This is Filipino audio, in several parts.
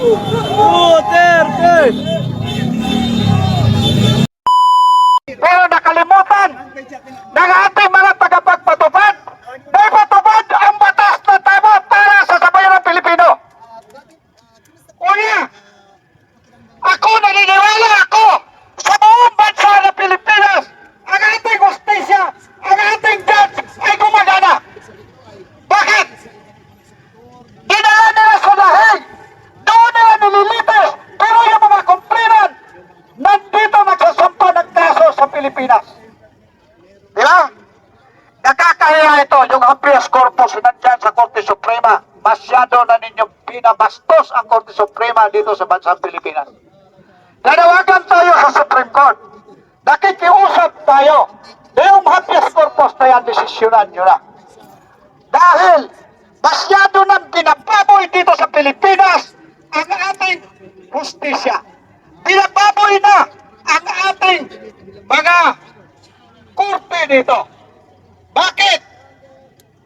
Duterte! Pero nakalimutan ng ating mga tagapagpatupad na ipatupad ang batas na tama para sa sabayan ng Pilipino. Una, ako naniniwala ako sa buong bansa ng Pilipinas, ang ating hustisya, ang ating judge ay gumagana. Bakit? Dinala nila sa lahig, doon nila nililitis, pero yung mga kumplinan, nandito nagsasampa ng kaso sa Pilipinas. Di ba? Nakakahiya ito, yung habeas corpus nandyan sa Korte Suprema. Masyado na ninyong pinabastos ang Korte Suprema dito sa bansang Pilipinas. Nanawagan tayo sa Supreme Court. Nakikiusap tayo. Yung habeas corpus na yan, desisyonan nyo na. Dahil masyado nang binababoy dito sa Pilipinas ang ating hustisya. Binababoy na ang ating mga korte dito. Bakit?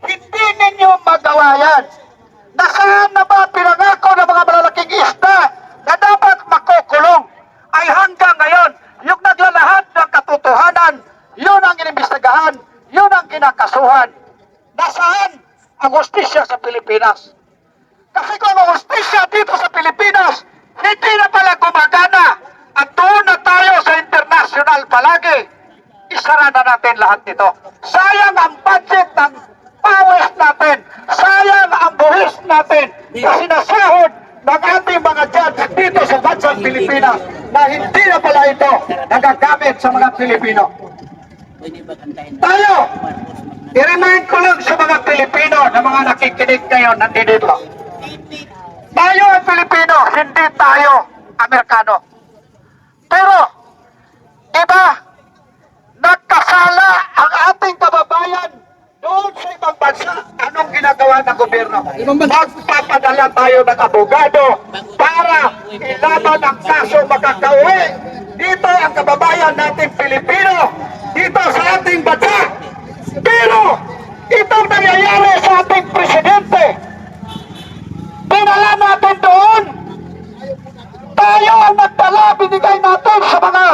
Hindi ninyo magawa yan. Nasaan na ba pinangako ng mga malalaking isda na dapat makukulong? Ay hanggang ngayon, yung naglalahad ng katotohanan, yun ang inimbestigahan, yun ang kinakasuhan. Nasaan ang hustisya sa Pilipinas? Kasi kung ang hustisya dito sa Pilipinas, hindi na pala gumagana at doon na tayo sa international palagi, isara na natin lahat nito. Sayang ang budget ng pawis natin, sayang ang buhis natin na sinasahod ng ating mga judge dito sa bansang Pilipinas na hindi na pala ito nagagamit sa mga Pilipino. Tayo, i-remind ko lang sa mga Pilipino na mga nakikinig ngayon nandito. Tayo ang Pilipino, hindi tayo Amerikano. Pero, iba, nagkasala ang ating kababayan doon sa ibang bansa. Anong ginagawa ng gobyerno? Magpapadala tayo ng abogado para ilaban ang kaso makakauwi. Dito ang kababayan natin Pilipino, dito sa ating bansa. Pero, itong nangyayari sa ating presidente, pinala natin doon. Tayo ang nagdala, binigay natin sa mga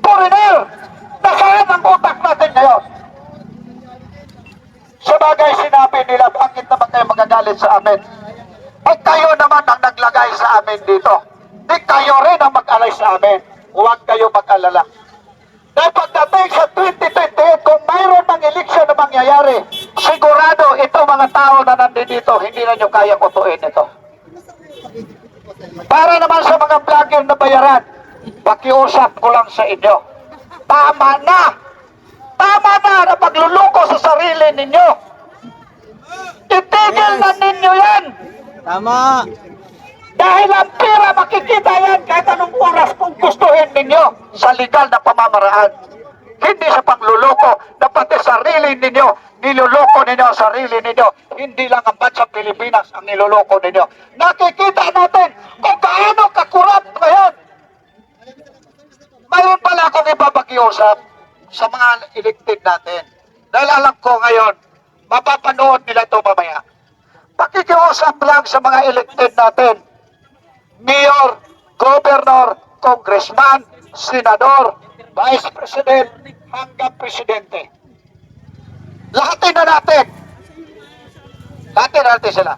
foreigner. Nasaan ang utak natin ngayon? Sabagay sinabi nila, bakit naman kayo magagalit sa amin? Ay kayo naman ang naglagay sa amin dito. Di kayo rin ang mag-alay sa amin. Huwag kayo mag-alala. Dahil pagdating sa 2028, kung mayroon ng eleksyon na mangyayari, sigurado itong mga tao na nandito, hindi na nyo kaya kutuin ito. Para naman sa mga vlogger na bayaran, pakiusap ko lang sa inyo. Tama na! Tama na pagluluko sa sarili ninyo! Itigil na ninyo yan! Tama! Dahil ang pera makikita yan kahit anong oras kung gustuhin ninyo sa legal na pamamaraan. Hindi sa pagluloko na pati sarili ninyo, niluloko ninyo ang sarili ninyo. Hindi lang ang bansang Pilipinas ang niluloko ninyo. Nakikita natin kung gaano kakurap ngayon. Mayroon pala akong ipapakiusap sa mga elected natin. Dahil alam ko ngayon, mapapanood nila ito mamaya. Pakikiusap lang sa mga elected natin. Mayor, Governor, Congressman, Senador, Vice President, hanggang Presidente. Lahatin na natin. Lahatin na natin sila.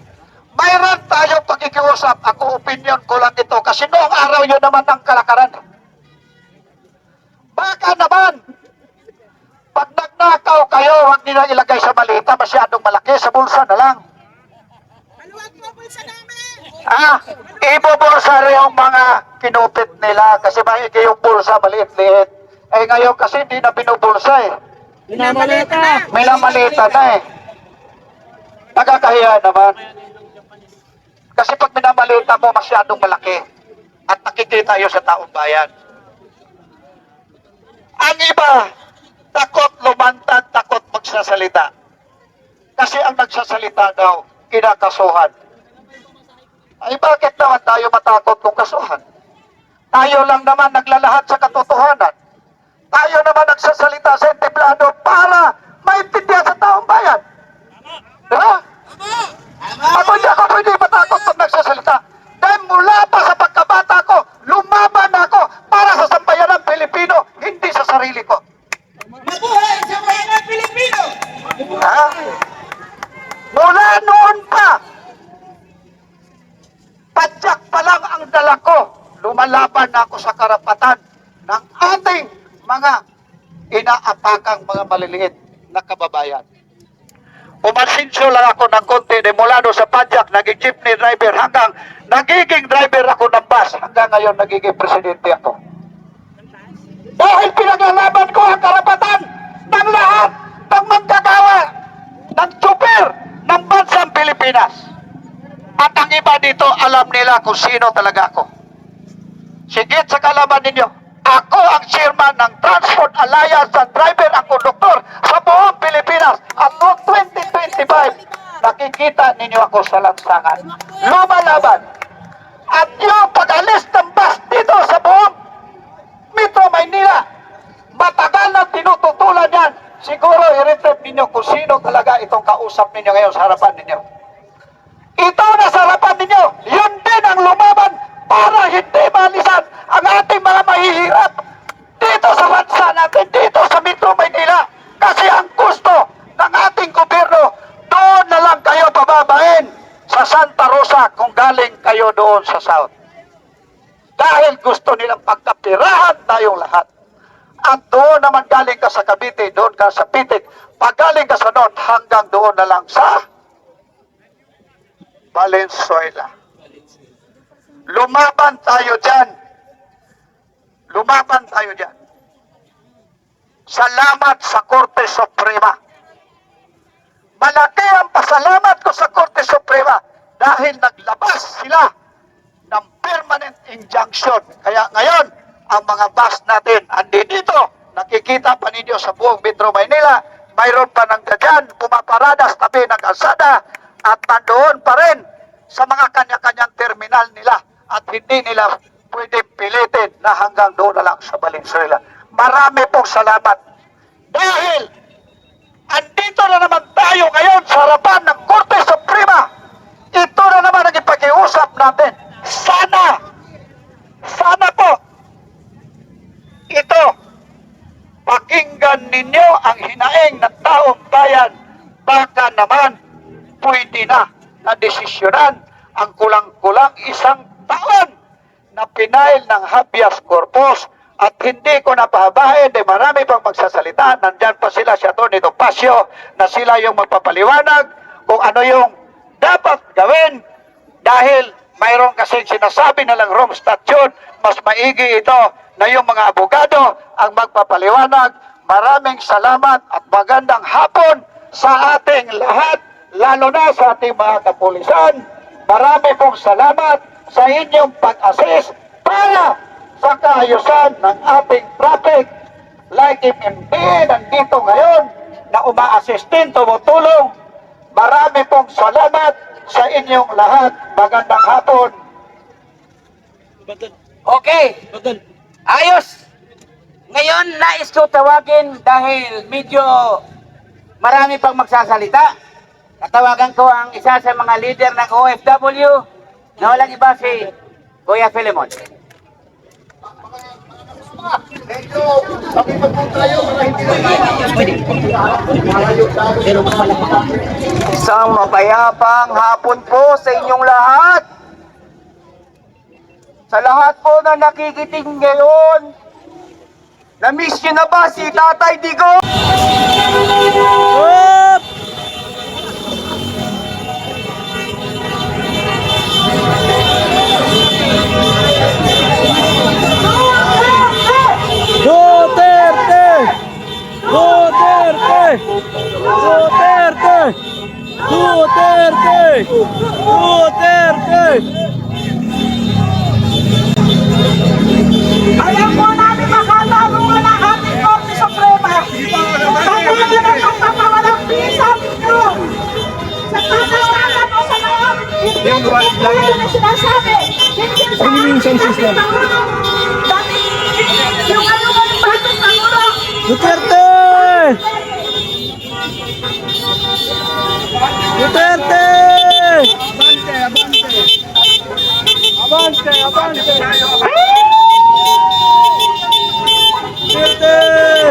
Mayroon tayong pakikiusap. Ako, opinion ko lang ito. Kasi noong araw yun naman ng kalakaran. Baka naman, pag nagnakaw kayo, huwag nila ilagay sa malita, masyadong malaki, sa bulsa na lang. Maluwag po bulsa namin! Ibubulsa rin yung mga kinupit nila kasi maigi yung bulsa, maliit-liit. Eh ngayon kasi hindi na binubulsa eh. Minamaleta! Minamalita na eh. Nakakahiya naman. Kasi pag minamalita mo, masyadong malaki. At nakikita yun sa taong bayan. Ang iba, takot lumantad, takot magsasalita. Kasi ang nagsasalita daw, kinakasuhan. Ay bakit naman tayo matakot kung kasuhan? Tayo lang naman naglalahad sa katotohanan. Tayo naman nagsasalita sa entablado para maintindihan sa taong bayan. Diba? Ako hindi matakot pag nagsasalita. Dahil sarili ko. Mabuhay sa mga Pilipino! Ha? Mula noon pa, padyak pa lang ang dala ko, lumalaban na ako sa karapatan ng ating mga inaapakang mga maliliit na kababayan. Umasinso lang ako ng konti de mula doon sa padyak, naging jeepney driver hanggang nagiging driver ako ng bus. Hanggang ngayon nagiging presidente ako. Dahil pinaglalaban ko ang karapatan ng lahat ng manggagawa, ng tsuper ng bansang Pilipinas. At ang iba dito, alam nila kung sino talaga ako. Sigit sa kalaban ninyo, ako ang chairman ng Transport Alliance ng driver at konduktor sa buong Pilipinas. At noong 2025, nakikita ninyo ako sa lansangan. Lumalaban. At yung pag-alis ng bus dito sa buong Metro Maynila, matagal na tinututulan yan. Siguro i-retrieve ninyo kung sino talaga itong kausap ninyo ngayon sa harapan ninyo. Ito na sa harapan ninyo, yun din ang lumaban para hindi malisan ang ating mga mahihirap dito sa bansa natin, dito sa Metro Maynila. Kasi ang gusto ng ating gobyerno, doon na lang kayo pababain sa Santa Rosa kung galing kayo doon sa South. Dahil gusto nilang pagkapirahan tayong lahat. At doon naman galing ka sa Cavite, doon ka sa Pitik. Pag galing ka sa North, hanggang doon na lang sa Valenzuela. Lumaban tayo dyan. Lumaban tayo dyan. Salamat sa Korte Suprema. Malaki ang pasalamat ko sa Korte Suprema dahil naglabas sila ng permanent injunction. Kaya ngayon, ang mga bus natin, andi dito, nakikita pa ninyo sa buong Metro Maynila, mayroon pa ng dyan, pumaparada sa tabi ng kalsada, at nandoon pa rin sa mga kanya-kanyang terminal nila, at hindi nila pwede pilitin na hanggang doon na lang sa Valenzuela. Marami pong salamat. Dahil, andito na naman tayo ngayon sa harapan ng Korte Suprema. Ito na naman ang ipag-iusap natin. Sana po, ito, pakinggan ninyo ang hinaing ng taong bayan. Baka naman, pwede na desisyonan ang kulang-kulang 1 taon na pinail ng habeas corpus. At hindi ko napahabahin, marami pang magsasalita. Nandyan pa sila si Atty. Topacio na sila yung magpapaliwanag kung ano yung dapat gawin. Dahil mayroon kasing sinasabi na lang Rome Statute, mas maigi ito na yung mga abogado ang magpapaliwanag. Maraming salamat at magandang hapon sa ating lahat, lalo na sa ating mga kapulisan. Marami pong salamat sa inyong pag-assist para sa kaayusan ng ating traffic. Like MMD, nandito ngayon na uma-assist din, tumutulong. Marami pong salamat sa inyong lahat. Magandang hapon. Okay. Ayos. Ngayon, nais ko tawagin dahil medyo marami pang magsasalita. Tatawagan ko ang isa sa mga leader ng OFW na walang iba si Kuya Filemon. Isang mapayapang hapon po sa inyong lahat. Sa lahat po na nakikiting ngayon, na-miss nyo na ba si Tatay Digong? Duterte! Duterte! Duterte! Duterte! Duterte! Alam po namin makatarungan ang ating Korte Suprema. Pagkakaroon ng pagpapawalang bisa ninyo. Sa tatastanan mo sa loob, hindi ko na sinasabi. Hindi sa dating Pangulo. Yung ano mo yung dating Pangulo. Duterte! Duterte! Abante! Abante! Abante! Duterte!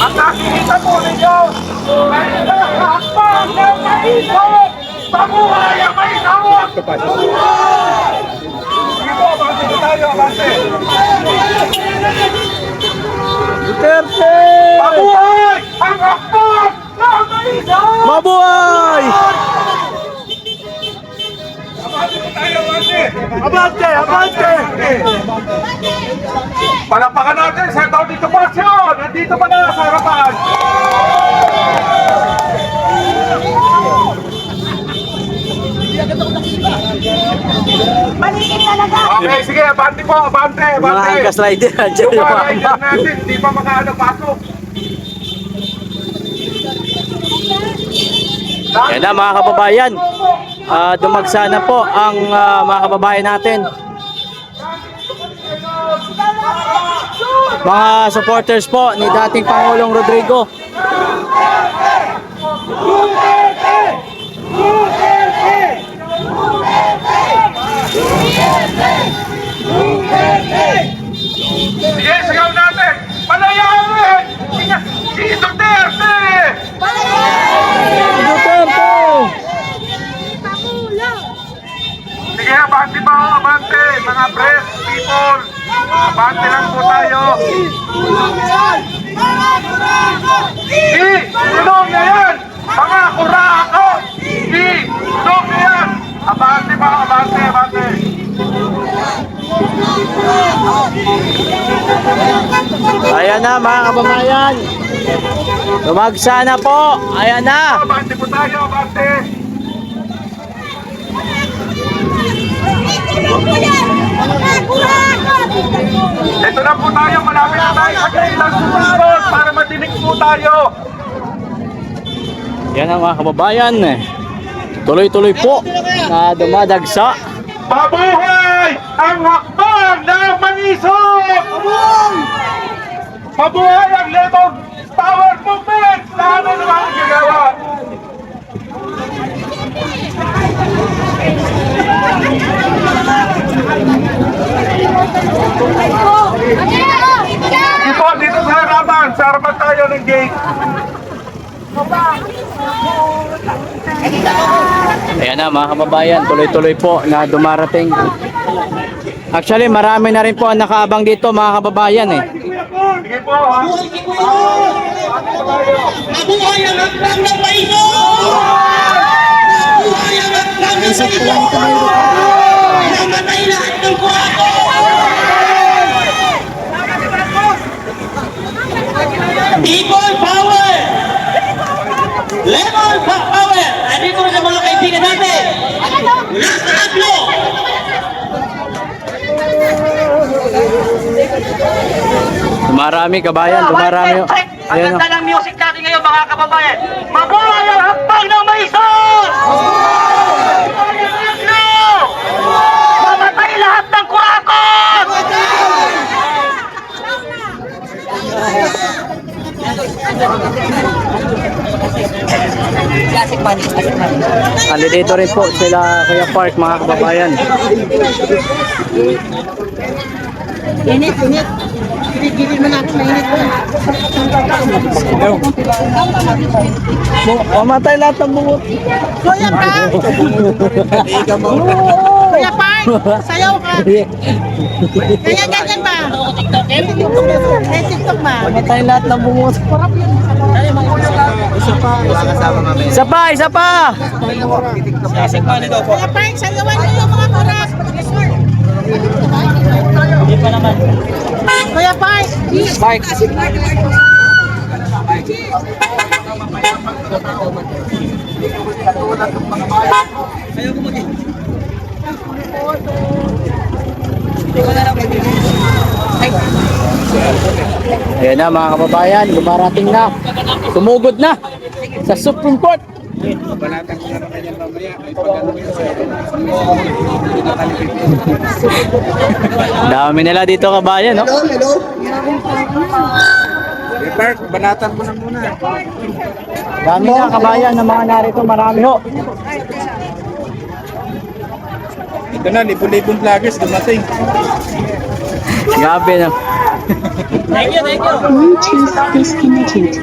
Ang nakikita po ninyo ay nakakapang ng maisot! Mabuhay ang maisawag! Sige po, abante po tayo, abante! Duterte! Mabuhay ang hakbang ng maisawag! Mabuhay! Abante po tayo, abante! Abante! Abante! Palapakan natin sa Tony Topacio! Nandito pa na sa harapan! Maligid talaga. Okay, sige, abante po, abante, Mga abante! angkas rider. Andiyan Yung yung mga mga rider natin, hindi pa makakapasok. Yan na mga kababayan. Dumagsa na po ang mga kababayan natin. Mga supporters po ni dating Pangulong Rodrigo. Sige, sigaw natin! Palayain! Si Duterte! Duterte! Sige, abante pa ho, abante! Mga press, people! Abante lang po tayo! Tulong na yan! Mga kurako! Tulong na yan! Abante pa, abante, abante! Ayan na mga kababayan. Dumagsa na po. Ayan na. Abante po tayo, abante! Ito na po tayo, malapit na tayo sa kailang susunod para matinig po tayo! Yan ang mga kababayan. Tuloy-tuloy po na dumadagsa. Mabuhay ang hakbang ng Manisok! Mabuhay ang Lebog Power Movement! Sana naman ang gagawa! Dito, dito sa harapan! Sa harapan tayo ng gate! Ayan na mga kababayan. Tuloy-tuloy po na dumarating. Actually marami na rin po ang nakaabang dito mga kababayan eh. Sige po, ha? Mabuhay ang hakbang ng Maino! Mabuhay ang hakbang ng Maino! Namatay lahat ng kurako! People power! Level power! Andito na sa mga kaibigan natin! Nasa Aglo! Dumarami kabayan. Dumarami. Ang Ayan ganda o. ng music natin ngayon mga kababayan! Mabuhay ang hakbang ng Maison! Mabuhay ang Aglo! Mamatay lahat ng kurakot! Andi dito rin po sila Kuya Park mga kababayan. Init. Gilid mo natin na init. Mamatay lahat ng bungot. Kuya Park! Kuya Park! Sayaw ka! Kaya ganyan ba? Eh, TikTok ba? Mamatay lahat ng bungot. Isa pa, isa pa. Kuya Park, sayawan niyo yung mga kurak! Kuya Park! Park. Ayan na mga kababayan, dumarating na. Tumugod na sa Supreme Court. Dami nila dito kabayan, no? Dami na kabayan ng mga narito, marami ho. Ito na, libo-libong vloggers dumating. Grabe na. Bluetooth disconnected.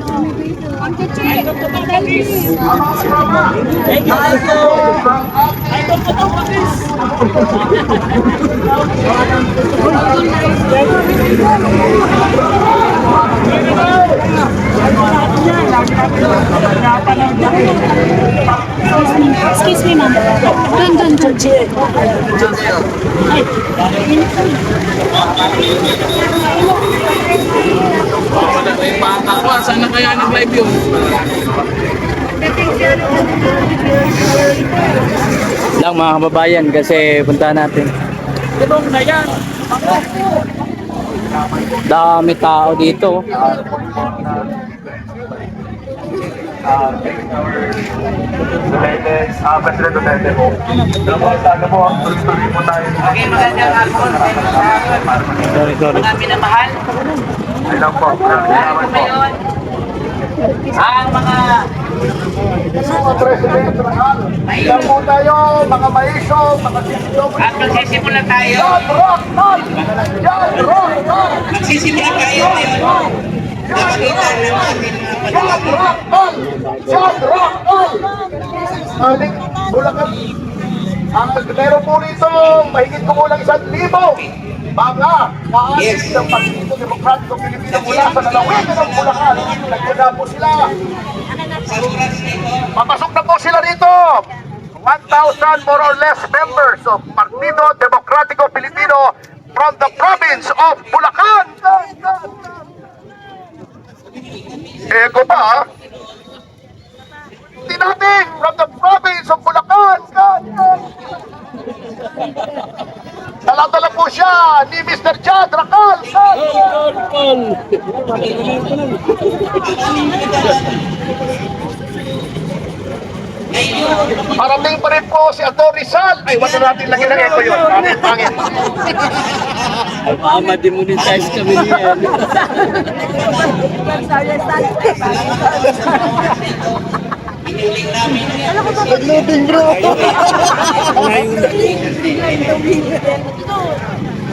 Excuse me, ma'am. Dun. Saan na kaya nag-live yun? Lang mga kababayan kasi punta natin. Dami tao dito. President Duterte po. Sana po, tuloy-tuloy po tayo. Okay, magandang hapon. Sorry. Mga minamahal. Ilang po. Narito ngayon ang mga President, ilang po tayo, mga maiso, mga sisyo. at magsisimula tayo. Magsisimula tayo ngayon. Napakita ng ating mga Aling Bulacan. Ang meron po rito, mahigit kumulang 1,000 mga kaagis ng Partido Demokratiko Pilipino mula sa lalawigan ng Bulacan. Nagpunta po sila. Papasok na po sila rito. 1,000 more or less members of Partido Demokratiko Pilipino from the province of Bulacan. Eko pa, tinating from the province of Bulacan. Dala-dala po siya ni Mr. Chad Racal. Parating pa rin po si Ato Rizal. Ay, wala natin lagi ng eko yun. Pangit. Baka ma-demonetize kami niyan. Nag-loading bro.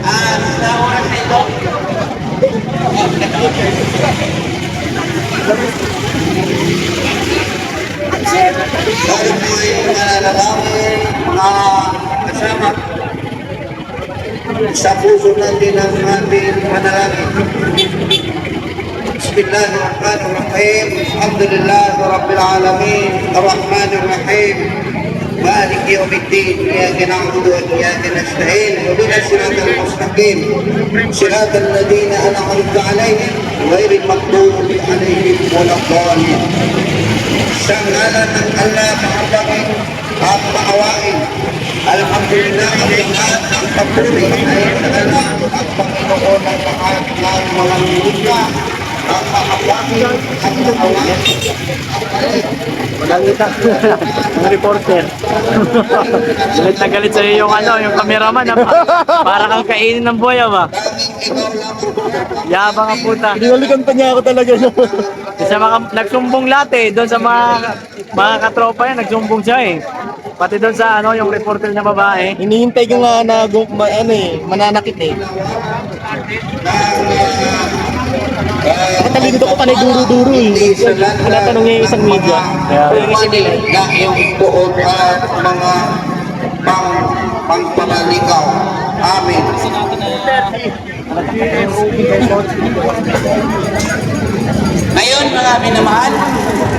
sa oras na ito. Tayo po ay mananalangin, mga kasama. Sa puso natin ang ating manalangin. Bismillahirrahmanirrahim. Alhamdulillah Rabbil Alamin. Ar-Rahmanirrahim. مالك يوم الدين إياك نعبد وإياك نستعين اهدنا الصراط المستقيم صراط الذين أنعمت عليهم غير المغضوب عليهم ولا الضالين. Sa ngalan ng Allah makapagin at maawain. Alhamdulillah ang lahat ng papuri ay sa Allah at Panginoon ng lahat ng mga mulia ang makapagin at maawain. Magalitan. Ang reporter. Galit na galit sa'yo yung yung cameraman. Para kang kainin ng buhay ba? Yabang ang puta. Binalikan pa niya ako talaga. Sa mga nagsumbong lahat doon sa mga katropa yan, nagsumbong siya Pati doon sa yung reporter na babae. Hinihintay ko nga na mananakit Katalino ko panay duro-duro Tinatanong niya yung isang media. Na iyong tuod at mga pangpalaligaw. Amen. Ngayon, mga minamahal,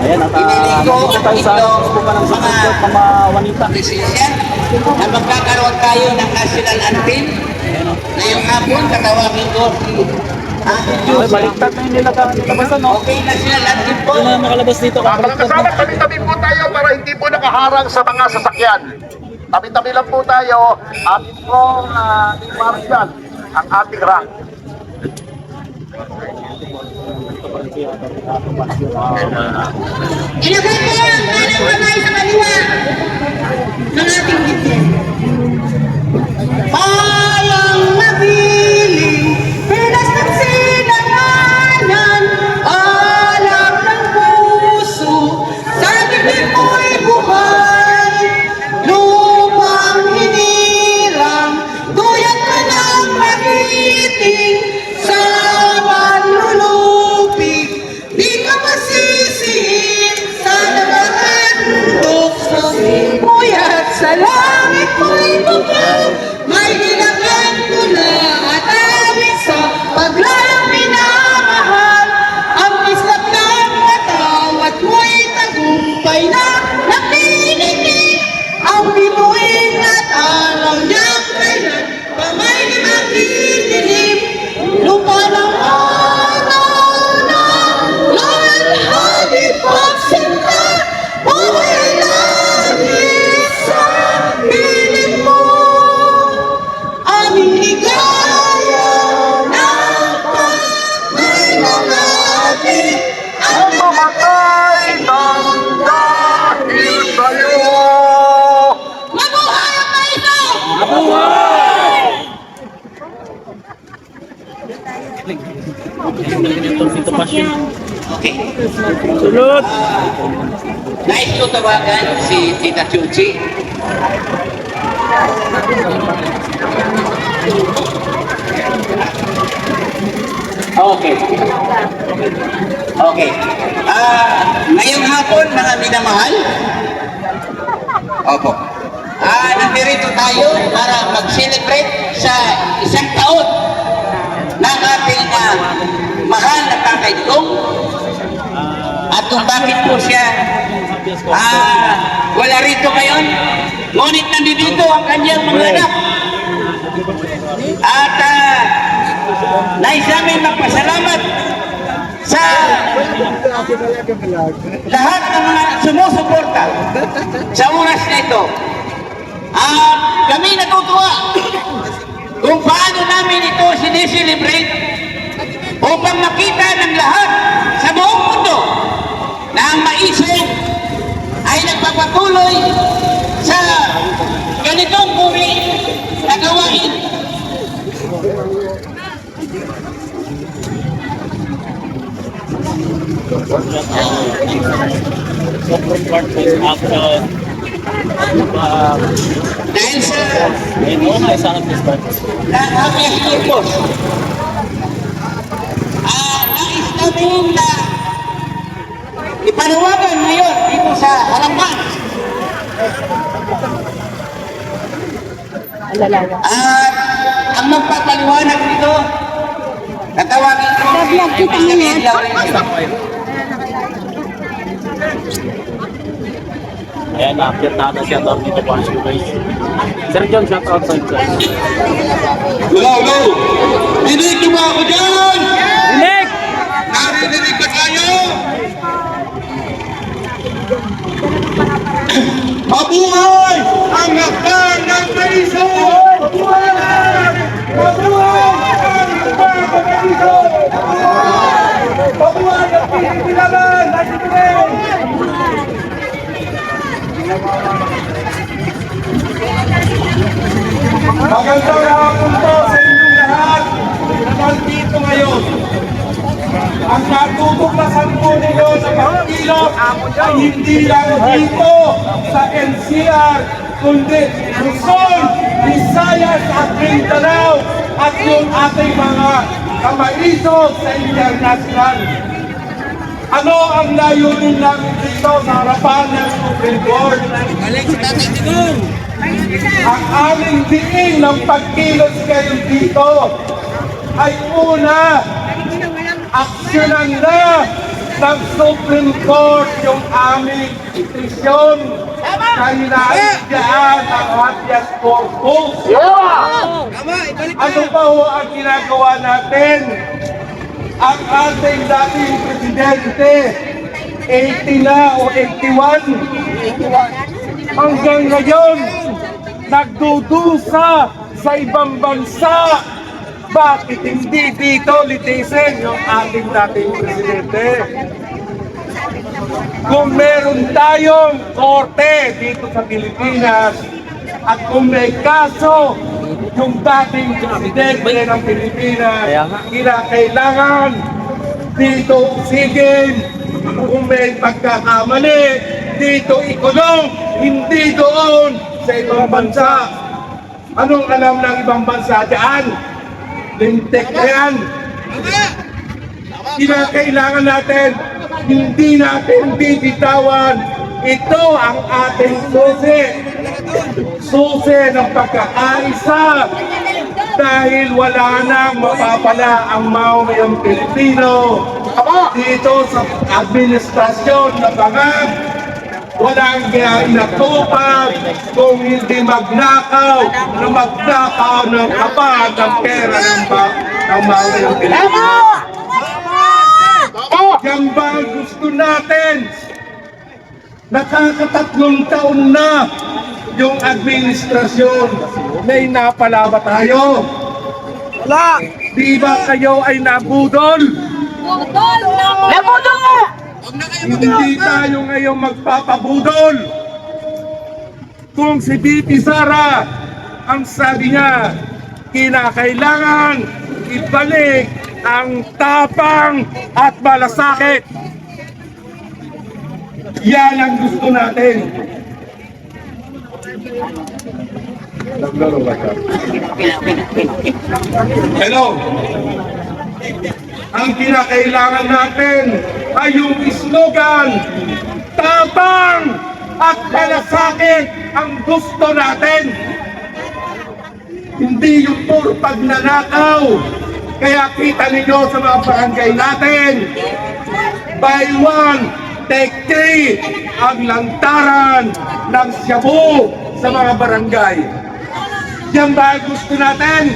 Ayan, pinili ko itong mga wanita. presensya na magkakaroon tayo ng national anthem. Ngayong hapon, tatawagin ko si Ay, baliktad na yung nilalabasan, no? Okay, national anthem po. Ito na makalabas dito. Mga kasama, tabi-tabi po tayo para hindi po nakaharang sa mga sasakyan. Tabi-tabi lang po tayo at itong i-marshal ang ating rank. Ilagay mo ang kanang kamay sa kaliwa ng ating gitna. Palang nabiling, pinas ng sinanganan, alam ng puso, sa dibdib mo'y buhay. Lupang hinirang, tuyat ka ng magiting, sa manlulupig, di ka masisihin, sa naman tukso, puyat sa langit mo'y bukal, may ginagyan ko na at awit sa paglalang minamahal, ang islap ng matawat mo'y tagumpay na nakikinig, ang bituin at araw niyang kailan, kamay ni makikinig, lupa ng araw na lalhadi pagsinta, buhay langit sa piling mo, aming ligaya ng pagmay ng ating ang mamatay ng dahil sa'yo. Mabuhay ang Maison! Okay. Sunod. Nais ko tawagan si Tita Chuchi. Okay. Okay. Ngayong hapon, mga minamahal. Opo. Nandito tayo para mag-celebrate sa isang taon ng ating mahal na Tatay Digong. At kung bakit po siya wala rito ngayon, ngunit nandito ang kanyang mga anak. At nais namin magpasalamat sa lahat ng mga sumusuporta sa oras na ito. Kami natutuwa kung paano namin ito sineselebrate upang makita ng lahat sa buong mundo na ang Maison ay nagpapatuloy sa ganitong uri na gawain. Dahil sa nakakayang purpose, nais namin na ipanawagan ngayon dito sa harapan at ang magpapaliwanag dito natawagin ko Mr. Lawrence. Ayan, na-update natin siya doon dito po ang guys. Sir John, shout out sa inyo. Hello! Dinig niyo ba ako dyan? Dinig! Narinig ba tayo? Mabuhay ang hakbang ng Maison! Mabuhay! Mabuhay ang hakbang ng Maison! Mabuhay ang Pilipilaban! Nasipunin! Magandang hapon po sa inyong lahat na nandito ngayon. Ang natutuklasan po ninyo sa pagkilap ay hindi lang dito sa NCR, kundi Luzon, Visayas at Mindanao at yung ating mga kamaiso sa international. Ano ang layunin namin dito sa harapan ng Supreme Court? Ang aming diin ng pagkilos kayo dito ay una, aksyonan na ng Supreme Court yung aming petisyon kay naigaan ang habeas corpus. Ano pa ho ang ginagawa natin? Ang ating dating presidente, 80 na o 81, hanggang ngayon, nagdudusa sa ibang bansa Bakit hindi dito litisin yung ating dating presidente? Kung meron tayong korte dito sa Pilipinas at kung may kaso yung dating presidente ng Pilipinas, kailangan dito usigin. Kung may pagkakamali, dito ikulong, hindi doon sa ibang bansa. Anong alam ng ibang bansa dyan? Lintik na yan. Kinakailangan natin, hindi natin bibitawan. Ito ang ating susi. Susi ng pagkakaisa. Dahil wala nang mapapala ang mamayang Pilipino dito sa administrasyon na bangag. Walang inatupag kung hindi magnakaw ng kapal ng pera ng mamayang Pilipino. Yan ba ang gusto natin? Nakakatatlong taon na yung administrasyon. May napala ba tayo? Wala! Di ba kayo ay nabudol? Nabudol nga! Hindi tayo ngayon magpapabudol. Kung si BP Sara, ang sabi niya, kinakailangan ibalik ang tapang at malasakit. Yan ang gusto natin. Hello. Ang kinakailangan natin ay yung slogan, tapang at malasakit ang gusto natin. Hindi yung puro pagnanakaw. Kaya kita ninyo sa mga barangay natin, buy one, take three ang lantaran ng shabu sa mga barangay. Yan ba ang gusto natin?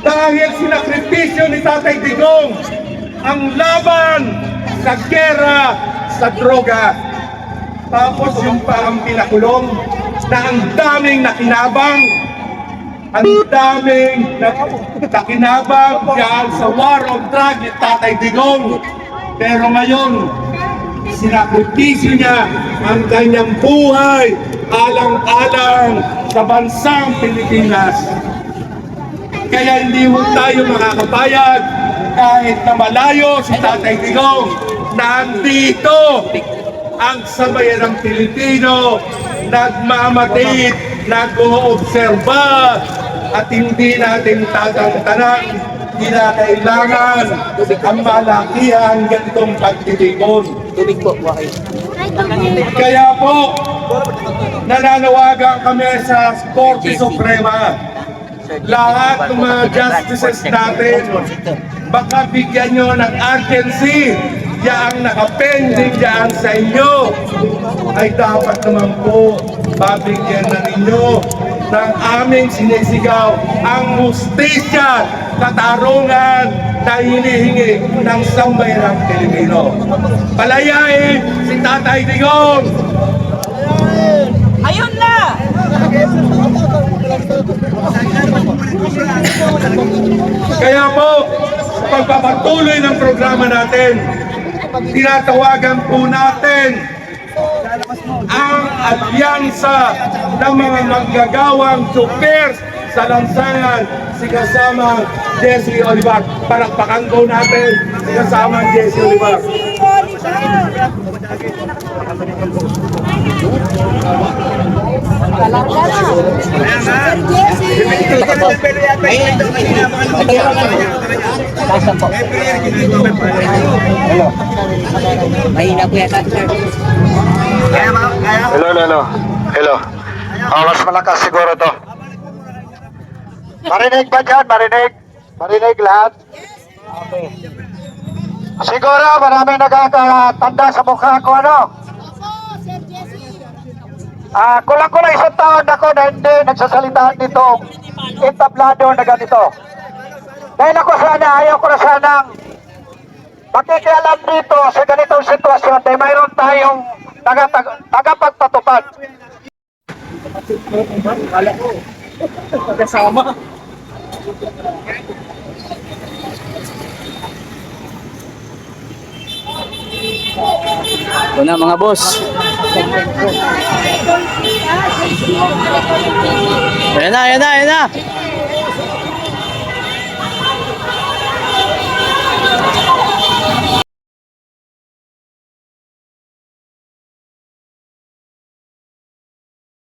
Dahil sinakripisyo ni Tatay Digong ang laban sa gera sa droga. Tapos yung parang pinakulong na ang daming nakinabang, ang daming nakinabang dyan sa war on drug ni Tatay Digong. Pero ngayon, sinakripisyo niya ang kanyang buhay alang-alang sa bansang Pilipinas. Kaya hindi mo tayo makakapayag kahit na malayo si Tatay Digong. Nandito ang sabayan ng Pilipino, nagmamatit, nag-oobserba, at hindi natin tatantanan, kinakailangan ang malakihan ganitong pagtitipon. Kaya po, nananawagan kami sa Korte Suprema. Lahat ng mga justices natin, baka bigyan nyo ng urgency. Yang nakapending dyan sa inyo ay dapat naman po mabigyan na ninyo ng aming sinisigaw ang hustisya, katarungan na hinihingi ng sambayanang Pilipino. Palayain si Tatay Digong! Ayun na! Kaya po, sa pagpapatuloy ng programa natin, tinatawagan po natin ang alyansa ng mga manggagawang supers sa lansangan, si kasama Jesse Olivar. Palakpakan po natin si kasama Jesse Olivar. Hello. Mas malakas siguro to. Marinig ba dyan? Marinig? Marinig lahat? Okay. Siguro maraming nakakatanda sa mukha ko, ano? Kulang-kulang isang taon ako na hindi nagsasalita nito entablado na ganito. Dahil ako sana, ayaw ko na sanang makikialam dito sa ganitong sitwasyon dahil mayroon tayong tagapagpatupad. Kasama. Ito na mga boss. Ayan na, ayan na, ayan na.